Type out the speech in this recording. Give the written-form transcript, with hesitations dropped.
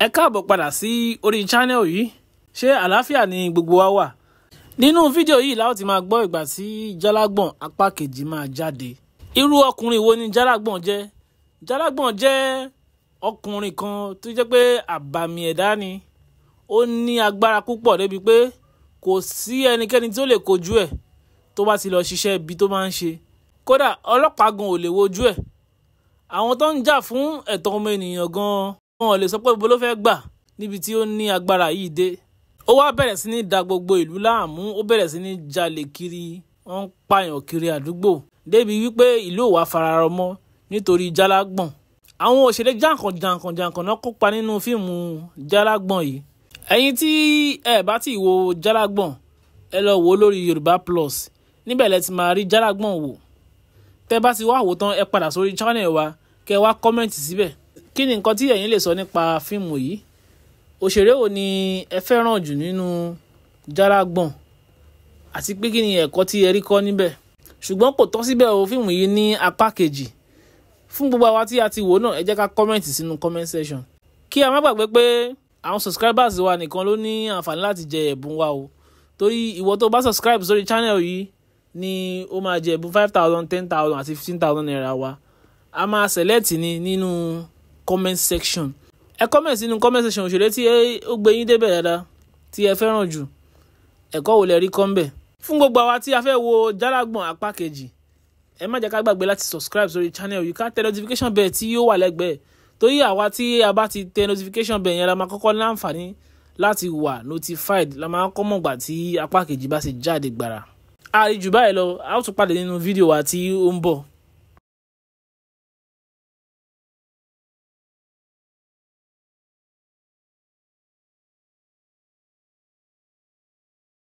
Ẹ káàbọ̀ padà sí orí channel yìí. Ṣé àlàáfíà ni gbogbo wa wà? Nínú fídíò yìí la ó ti máa gbọ́ ìgbà tí Jalagbon apá kejì máa jáde. Irú ọkùnrin wo ni Jalagbon jẹ́? Jalagbon jẹ́ ọkùnrin kan tó jẹ́ pé àbàmì ẹ̀dá ni. Ó ní agbára púpọ̀ débi pé kò sí ẹnikẹ́ni tó lè kojú ẹ̀ tó bá ti lọ ṣiṣẹ́ ibi tó máa ń ṣe. Kódà ọlọ́pàá gan ò lè wojú ẹ̀. Àwọn tó ń jà fún ẹ̀tọ́ ọmọ ènìyàn gan wọn ò lè sọ pé ibo ló fẹ́ gbà níbi tí ó ní agbára yìí dé. Ó wá bẹ̀rẹ̀ sí ní da gbogbo ìlú láàmú, ó bẹ̀rẹ̀ sí ní jalè kiri, wọ́n ń pààyàn kiri àdúgbò débi wípé ìlú ò wá fararọ mọ́ nítorí Jalagbon. Àwọn òṣèré jàǹkànjàǹkàn náà kópa nínú fíìmù Jalagbon yìí. Ẹ̀yin tí ẹ bá ti wo Jalagbon, ẹ lọ wò lórí Yorùbá Plus. Níbẹ̀ lẹ ti máa rí Jalagbon wò. Tẹ́ bá ti wá wò tán, ẹ padà sórí channel wa, kẹ́ wá kọ́mẹ̀ntì síbẹ̀. Kí ni nǹkan tí ẹ̀yin lè sọ nípa fíìmù yìí? Òṣèré wo ni ẹ fẹ́ràn jù nínú Jalagbon? Àti pé kí ni ẹ̀kọ́ tí ẹ rí kọ́ níbẹ̀? Ṣùgbọ́n kò tán síbẹ̀ o, fíìmù yìí ní apá kejì. Fún gbogbo àwa tí a ti wò náà, ẹ jẹ́ ká kọ́mẹ̀ntì sínú comment section. Kí a má gbàgbé pé àwọn subscribers wa nìkan ló ní àǹfààní láti jẹ ẹ̀bùn wa o. Torí ìwọ tó bá subscribe sórí channel yìí ni ó máa jẹ ẹ̀bùn 5,000, 10,000 àti 15,000 naira wa. A máa select ni nínú comment section. Ẹ comment sínú comment section òṣèré tí ó gbé yín débẹ̀ dáadáa, tí ẹ fẹ́ràn jù. Ẹ̀kọ́ wo lẹ rí kọ́ ńbẹ̀? Fún gbogbo àwa tí a fẹ́ wo Jalagbon apá kejì, ẹ má jẹ́ ká gbàgbé láti subscribe sórí channel yìí, ká tẹ notification bell tí ó wà lẹ́gbẹ̀ẹ́. Torí àwa tí a bá ti tẹ notification bell yẹn la máa kọ́kọ́ ní àǹfààní láti wà notified, la máa kọ́ mọ̀gbà tí apá kejì bá ṣe jáde gbàrà. A rí jù báyìí lọ, a ó tún pàdé nínú fídíò wa tí ó ń bọ̀.